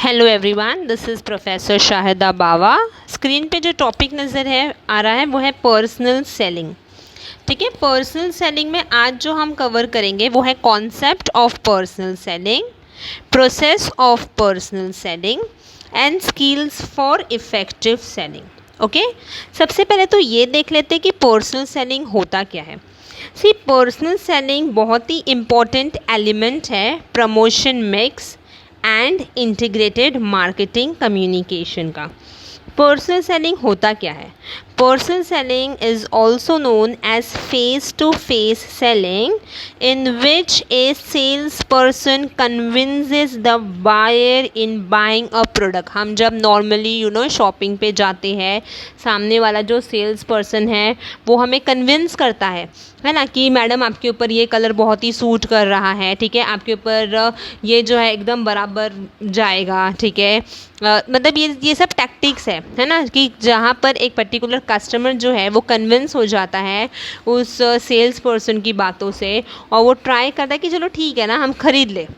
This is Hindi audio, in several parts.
Hello everyone, this is professor Shahida Bawa. Screen पे जो टॉपिक नज़र है आ रहा है वो है पर्सनल सेलिंग। ठीक है, पर्सनल सेलिंग में आज जो हम कवर करेंगे वो है concept of personal selling, process of personal selling and skills for effective selling. Okay, सबसे पहले तो ये देख लेते हैं कि पर्सनल सेलिंग होता क्या है। सी, पर्सनल सेलिंग बहुत ही इम्पॉर्टेंट एलिमेंट है promotion mix and integrated marketing communication का। पर्सनल सेलिंग होता क्या है? Personal selling is also known as face to face selling, in which a sales person convinces the buyer in buying a product. हम जब नॉर्मली शॉपिंग पे जाते हैं, सामने वाला जो सेल्स पर्सन है वो हमें कन्विंस करता है ना, कि मैडम आपके ऊपर ये कलर बहुत ही सूट कर रहा है, ठीक है, आपके ऊपर ये जो है एकदम बराबर जाएगा, ठीक है। मतलब ये सब टैक्टिक्स है ना, कि जहाँ पर एक पर्टिकुलर कस्टमर जो है वो कन्विंस हो जाता है उस सेल्स पर्सन की बातों से, और वो ट्राई करता है कि चलो ठीक है ना, हम खरीद ले।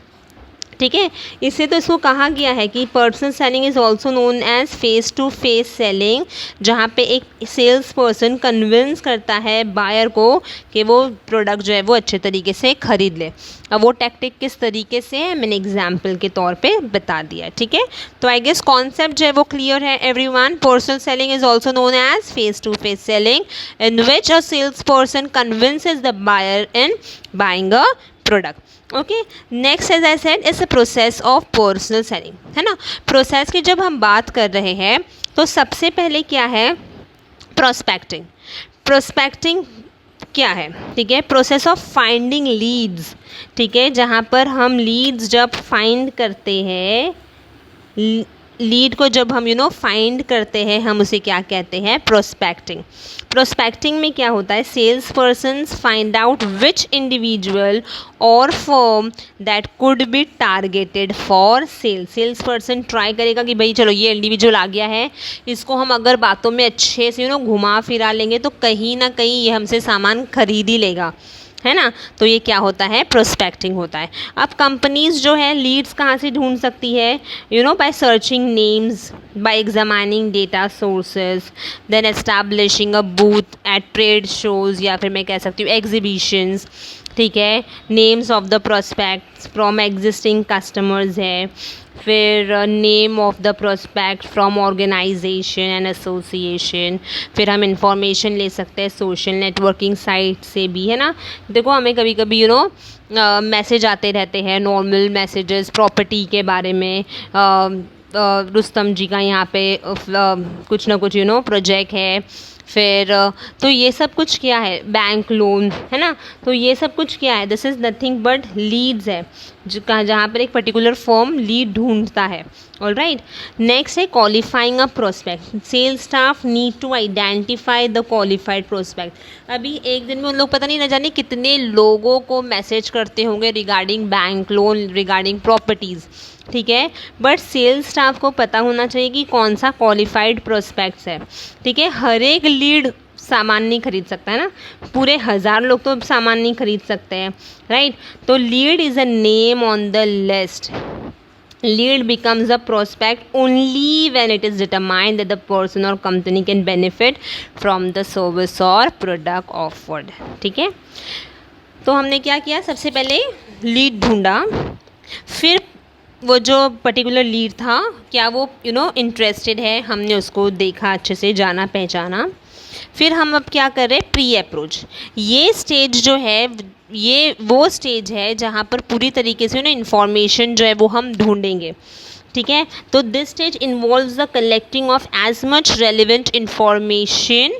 ठीक है, इससे तो इसको कहा गया है कि personal selling is also known as face to face selling, जहाँ पे एक सेल्स पर्सन कन्विंस करता है बायर को कि वो प्रोडक्ट जो है वो अच्छे तरीके से खरीद ले। अब वो टैक्टिक किस तरीके से है मैंने एग्जाम्पल के तौर पे बता दिया। ठीक है, तो आई गेस कॉन्सेप्ट जो है वो क्लियर है everyone. Personal selling is also known as face to face selling, in which a sales person convinces the buyer in buying a product. Okay, next as I said is a process of personal selling, है ना। प्रोसेस की जब हम बात कर रहे हैं तो सबसे पहले क्या है? प्रोस्पेक्टिंग। प्रोस्पेक्टिंग क्या है? ठीक है, प्रोसेस ऑफ फाइंडिंग लीड्स। ठीक है, जहाँ पर हम लीड्स जब फाइंड करते हैं, लीड को जब हम फाइंड करते हैं, हम उसे क्या कहते हैं? प्रोस्पेक्टिंग। प्रोस्पेक्टिंग में क्या होता है? Sales persons find out which individual और firm that could be targeted for sale. Sales person try करेगा कि भाई चलो ये इंडिविजुअल आ गया है, इसको हम अगर बातों में अच्छे से घुमा फिरा लेंगे तो कहीं ना कहीं ये हमसे सामान खरीद ही लेगा, है ना। तो ये क्या होता है? प्रोस्पेक्टिंग होता है। अब कंपनीज जो है लीड्स कहाँ से ढूंढ सकती है? By searching names, by examining data sources, then establishing a booth at trade shows, या फिर मैं कह सकती हूँ एग्जीबिशंस। ठीक है, names of the prospects from existing customers है, फिर name of the prospect from organization and association. फिर हम इंफॉर्मेशन ले सकते हैं सोशल नेटवर्किंग साइट से भी, है ना। देखो हमें कभी कभी मैसेज आते रहते हैं, नॉर्मल मैसेजेस प्रॉपर्टी के बारे में, रुस्तम जी का यहाँ पे कुछ ना कुछ प्रोजेक्ट है। फिर तो ये सब कुछ क्या है? बैंक लोन, है ना। तो ये सब कुछ क्या है? This is nothing but leads है, जहाँ पर एक पर्टिकुलर फर्म लीड ढूंढता है। ऑल राइट, नेक्स्ट है qualifying a prospect. Sales staff need to identify the qualified prospect. अभी एक दिन में उन लोग पता नहीं न जाने कितने लोगों को मैसेज करते होंगे regarding bank loan, regarding properties, ठीक है। बट सेल्स स्टाफ को पता होना चाहिए कि कौन सा क्वालिफाइड प्रोस्पेक्ट्स है। ठीक है, हर एक लीड सामान नहीं खरीद सकता है ना, पूरे 1000 लोग तो सामान नहीं खरीद सकते हैं, राइट। तो lead is a name on the list. Lead becomes a prospect only when it is determined that the person or company can benefit from the service or product offered। ठीक है, तो हमने क्या किया? सबसे पहले लीड ढूंढा, फिर वो जो पर्टिकुलर लीड था क्या वो इंटरेस्टेड है, हमने उसको देखा, अच्छे से जाना पहचाना। फिर हम अब क्या कर रहे हैं? Pre approach. ये स्टेज जो है ये वो स्टेज है जहाँ पर पूरी तरीके से इन्फॉर्मेशन जो है वो हम ढूंढेंगे। ठीक है, तो this stage involves the collecting of as much relevant information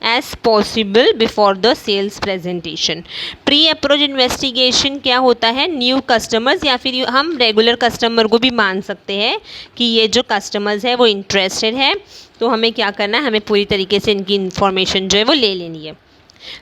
as possible before the sales presentation. Pre approach investigation क्या होता है? न्यू कस्टमर्स, या फिर हम रेगुलर कस्टमर को भी मान सकते हैं कि ये जो कस्टमर्स है वो इंटरेस्टेड है, तो हमें क्या करना है? हमें पूरी तरीके से इनकी इन्फॉर्मेशन जो है वो ले लेनी है।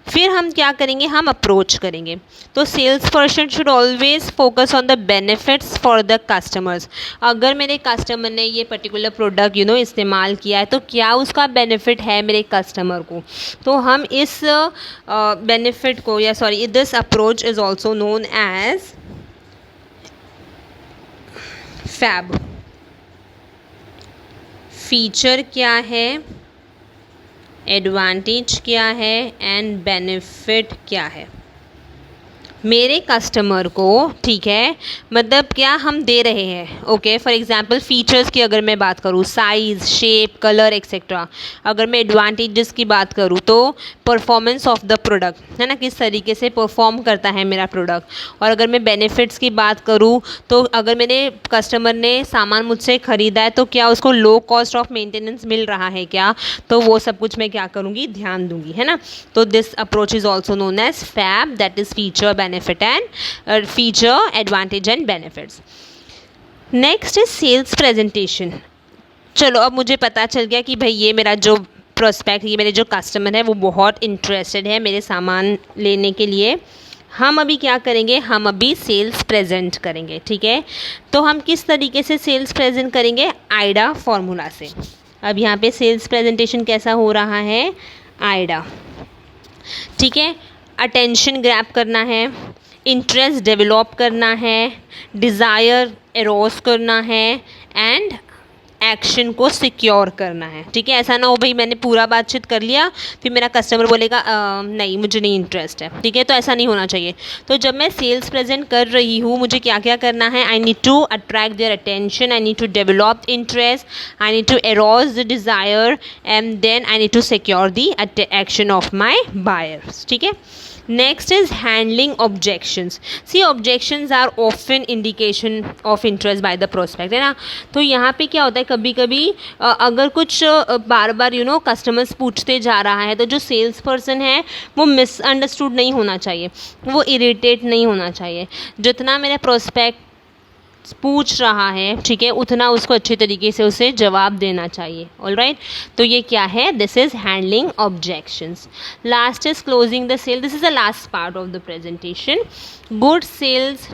फिर हम क्या करेंगे? हम अप्रोच करेंगे। तो sales person should always focus on the benefits for the customers. अगर मेरे कस्टमर ने ये पर्टिकुलर प्रोडक्ट इस्तेमाल किया है तो क्या उसका बेनिफिट है मेरे कस्टमर को, तो हम इस बेनिफिट को या sorry this approach is also known as FAB. Feature क्या है, एडवांटेज क्या है एंड बेनिफिट क्या है मेरे कस्टमर को, ठीक है। मतलब क्या हम दे रहे हैं, ओके। फॉर एग्जांपल फ़ीचर्स की अगर मैं बात करूँ, साइज़, शेप, कलर एक्सेट्रा। अगर मैं एडवांटेजेस की बात करूँ तो परफॉर्मेंस ऑफ द प्रोडक्ट, है ना, किस तरीके से परफॉर्म करता है मेरा प्रोडक्ट। और अगर मैं बेनिफिट्स की बात करूँ तो अगर मेरे कस्टमर ने सामान मुझसे ख़रीदा है तो क्या उसको लो कॉस्ट ऑफ मेंटेनेंस मिल रहा है क्या, तो वो सब कुछ मैं क्या करूँगी, ध्यान दूंगी, है ना। तो this approach is also known as FAB, that is feature, benefit and feature, advantage and benefits. Next is sales presentation. चलो अब मुझे पता चल गया कि भाई ये मेरा जो प्रोस्पेक्ट, ये मेरे जो कस्टमर है वो बहुत इंटरेस्टेड है मेरे सामान लेने के लिए। हम अभी क्या करेंगे, हम अभी सेल्स प्रेजेंट करेंगे, ठीक है। तो हम किस तरीके से सेल्स प्रेजेंट करेंगे, आइडा फॉर्मूला से। अब यहाँ पे सेल्स प्रेजेंटेशन कैसा हो रहा है, आइडा, ठीक है। अटेंशन ग्रैब करना है, इंटरेस्ट डेवलप करना है, डिज़ायर एरोज करना है एंड एक्शन को सिक्योर करना है, ठीक है। ऐसा ना हो भाई मैंने पूरा बातचीत कर लिया फिर मेरा कस्टमर बोलेगा नहीं मुझे नहीं इंटरेस्ट है, ठीक है। तो ऐसा नहीं होना चाहिए। तो जब मैं सेल्स प्रेजेंट कर रही हूँ मुझे क्या क्या करना है, I need to attract their attention, I need to develop interest, I need to arouse the desire and then I need to secure the action of my buyers, ठीक है। Next is handling objections. See objections are often indication of interest by the prospect, है ना। तो यहाँ पे क्या होता है, कभी कभी अगर कुछ बार बार कस्टमर्स पूछते जा रहा है तो जो सेल्स पर्सन है वो मिसअंडरस्टूड नहीं होना चाहिए, वो इरिटेट नहीं होना चाहिए। जितना मेरा प्रोस्पेक्ट पूछ रहा है, ठीक है, उतना उसको अच्छे तरीके से उसे जवाब देना चाहिए। ऑलराइट, तो ये क्या है, this is handling objections. Last is closing the sale, this is the last part of the presentation. Good sales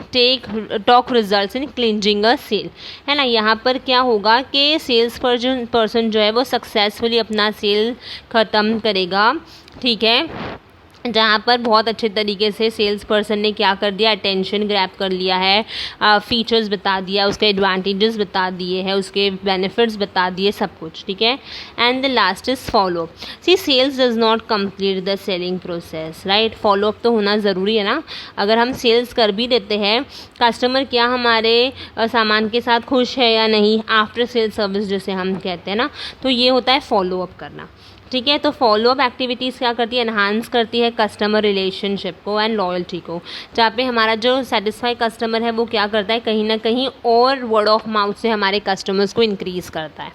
talk results in clinching a sale, है ना। यहाँ पर क्या होगा कि सेल्स पर्सन जो है वो सक्सेसफुली अपना सेल ख़त्म करेगा, ठीक है। जहाँ पर बहुत अच्छे तरीके से सेल्स पर्सन ने क्या कर दिया, अटेंशन ग्रैब कर लिया है, फीचर्स बता दिया, उसके एडवांटेजेस बता दिए हैं, उसके बेनिफिट्स बता दिए, सब कुछ, ठीक है। And the last is follow. See sales does not complete the selling process, right. Follow up तो होना ज़रूरी है ना। अगर हम सेल्स कर भी देते हैं, कस्टमर क्या हमारे सामान के साथ खुश है या नहीं, आफ्टर सेल सर्विस जैसे हम कहते हैं ना, तो ये होता है फॉलोअप करना, ठीक है। तो फॉलोअप एक्टिविटीज़ क्या करती है, एनहांस करती है कस्टमर रिलेशनशिप को एंड लॉयल्टी को। जहाँ पे हमारा जो सेटिस्फाई कस्टमर है वो क्या करता है, कहीं ना कहीं और वर्ड ऑफ माउथ से हमारे कस्टमर्स को इंक्रीज़ करता है।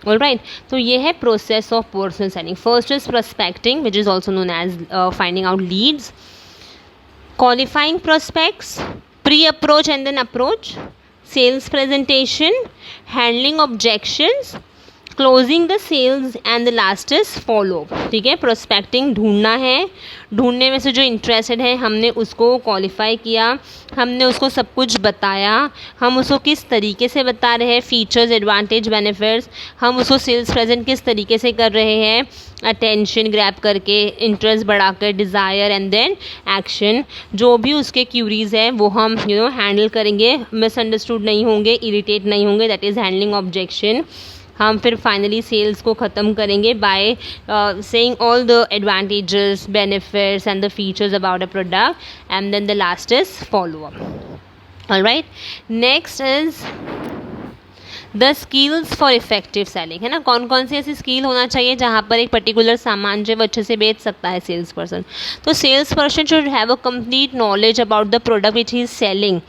ऑलराइट, तो ये है process of personal selling. First is prospecting which is also known as finding out leads, qualifying prospects, pre approach and then approach, sales presentation, handling objections, closing the sales and the last is follow, ठीक है। प्रोस्पेक्टिंग ढूंढना है, ढूंढने में से जो इंटरेस्टेड है हमने उसको क्वालिफाई किया, हमने उसको सब कुछ बताया, हम उसको किस तरीके से बता रहे हैं, फीचर्स, एडवांटेज, बेनिफिट्स, हम उसको सेल्स प्रेजेंट किस तरीके से कर रहे हैं, अटेंशन ग्रैब करके, इंटरेस्ट बढ़ाकर, डिज़ायर एंड देन एक्शन। जो भी उसके क्यूरीज है वो हम हैंडल करेंगे, मिसअंडरस्टूड नहीं होंगे, इरिटेट नहीं होंगे, दैट इज़ हैंडलिंग ऑब्जेक्शन। हम फिर फाइनली सेल्स को ख़त्म करेंगे by saying all the advantages, benefits and the features about a product and then the last is follow up. Alright, next is the skills for effective selling, है ना। कौन कौन सी ऐसी स्किल होना चाहिए जहाँ पर एक पर्टिकुलर सामान जो है वो अच्छे से बेच सकता है सेल्स पर्सन। तो sales person should have a complete knowledge about the product which he is selling,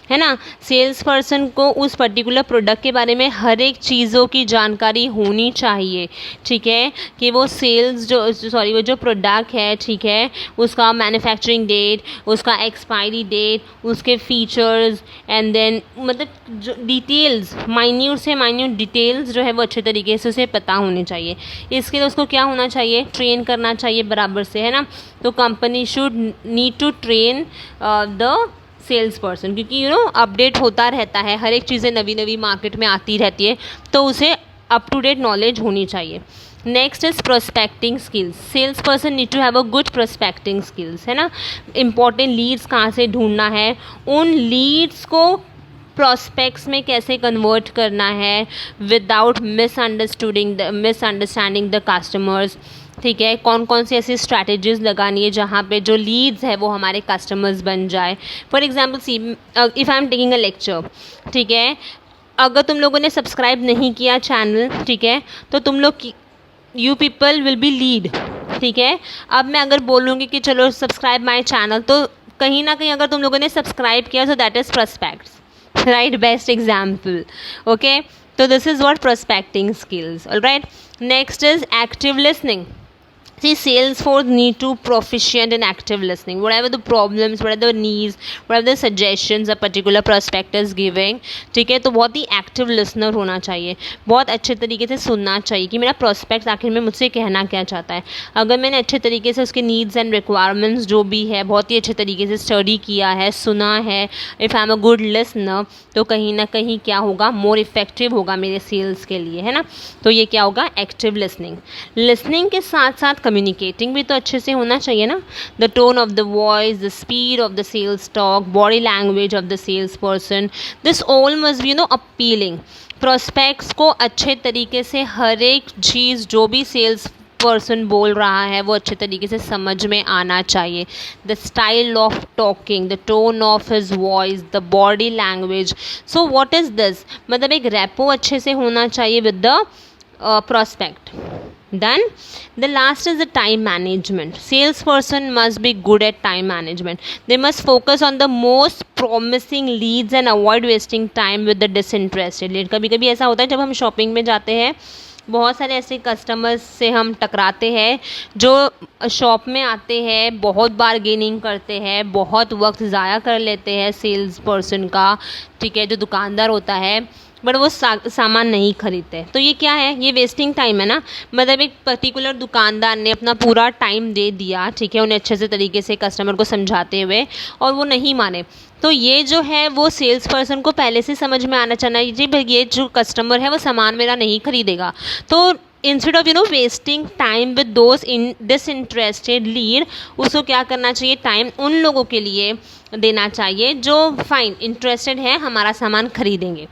है ना। सेल्स पर्सन को उस पर्टिकुलर प्रोडक्ट के बारे में हर एक चीज़ों की जानकारी होनी चाहिए, ठीक है। कि वो सेल्स वो जो प्रोडक्ट है, ठीक है, उसका मैन्युफैक्चरिंग डेट, उसका एक्सपायरी डेट, उसके फीचर्स एंड देन मतलब जो डिटेल्स, माइन्यूट से माइन्यूट डिटेल्स जो है वो अच्छे तरीके से उसे पता होनी चाहिए। इसके लिए उसको क्या होना चाहिए, ट्रेन करना चाहिए बराबर से, है ना। तो company should need to train the sales person, क्योंकि अपडेट होता रहता है, हर एक चीज़ें नवी नवी मार्केट में आती रहती है, तो उसे अप टू डेट नॉलेज होनी चाहिए। Next is prospecting skills. Sales person need to have a good prospecting skills, है ना। इंपॉर्टेंट लीड्स कहाँ से ढूंढना है, उन लीड्स को प्रॉस्पेक्ट्स में कैसे कन्वर्ट करना है विदाउट मिसअंडरस्टैंडिंग द कस्टमर्स, ठीक है, कौन कौन सी ऐसी स्ट्रैटेजीज लगानी है जहाँ पे जो लीड्स है वो हमारे कस्टमर्स बन जाए। For example C if I am taking a lecture, ठीक है, अगर तुम लोगों ने सब्सक्राइब नहीं किया चैनल, ठीक है, तो तुम लोग you people will be lead, ठीक है। अब मैं अगर बोलूँगी कि चलो सब्सक्राइब माय चैनल, तो कहीं ना कहीं अगर तुम लोगों ने सब्सक्राइब किया तो that is prospects, right, best example, okay. तो this is what prospecting skills, alright. Next is active listening. See, Salesforce need to proficient in active listening. Whatever the problems, whatever the needs, whatever the suggestions a particular prospect is giving, ठीक है, तो बहुत ही एक्टिव लिसनर होना चाहिए, बहुत अच्छे तरीके से सुनना चाहिए कि मेरा प्रोस्पेक्ट आखिर में मुझसे कहना क्या चाहता है। अगर मैंने अच्छे तरीके से उसके नीड्स एंड रिक्वायरमेंट्स जो भी है बहुत ही अच्छे तरीके से स्टडी किया है, सुना है, if I am a good listener, तो कहीं ना कहीं क्या होगा, मोर इफेक्टिव होगा मेरे सेल्स के लिए, है ना। तो ये क्या होगा, एक्टिव लिसनिंग। लिसनिंग के साथ साथ कम्युनिकेटिंग भी तो अच्छे से होना चाहिए ना। The tone of the voice, the speed of the sales talk, body language of the sales person, this all must be appealing. Prospects को अच्छे तरीके से हर एक चीज़ जो भी सेल्स पर्सन बोल रहा है वो अच्छे तरीके से समझ में आना चाहिए। The style of talking, the tone of his voice, the body language, so what is this, मतलब एक रेपो अच्छे से होना चाहिए with the prospect. Then the last is the time management. Salesperson must be good at time management. They must focus on the most promising leads and avoid wasting time with the disinterested lead. कभी कभी ऐसा होता है जब हम शॉपिंग में जाते हैं, बहुत सारे ऐसे कस्टमर्स से हम टकराते हैं जो शॉप में आते हैं, बहुत बारगेनिंग करते हैं, बहुत वक्त ज़ाया कर लेते हैं सेल्स पर्सन का, ठीक है, जो दुकानदार होता है, बट वो सामान नहीं खरीदते। तो ये क्या है, ये वेस्टिंग टाइम है ना। मतलब एक पर्टिकुलर दुकानदार ने अपना पूरा टाइम दे दिया, ठीक है, उन्हें अच्छे से तरीके से कस्टमर को समझाते हुए, और वो नहीं माने, तो ये जो है वो सेल्स पर्सन को पहले से समझ में आना चाहिए जी भाई ये जो कस्टमर है वो सामान मेरा नहीं खरीदेगा। तो instead of wasting time with those in disinterested lead, उसको क्या करना चाहिए, टाइम उन लोगों के लिए देना चाहिए जो फाइन इंटरेस्टेड है, हमारा सामान खरीदेंगे,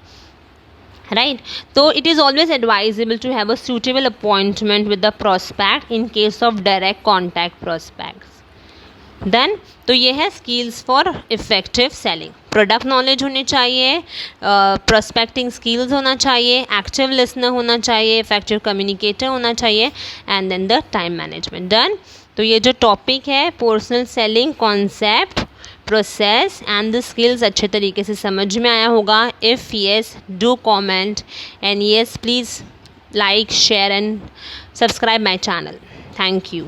right? So it is always advisable to have a suitable appointment with the prospect in case of direct contact prospects. Then तो ये है skills for effective selling. Product knowledge होनी चाहिए, प्रोस्पेक्टिंग स्किल्स होना चाहिए, एक्टिव लिसनर होना चाहिए, इफेक्टिव कम्युनिकेटर होना चाहिए, and then the time management. Done. तो ये जो टॉपिक है personal selling concept, process and the skills अच्छे तरीके से समझ में आया होगा। If yes do comment, and yes please like share and subscribe my channel. Thank you.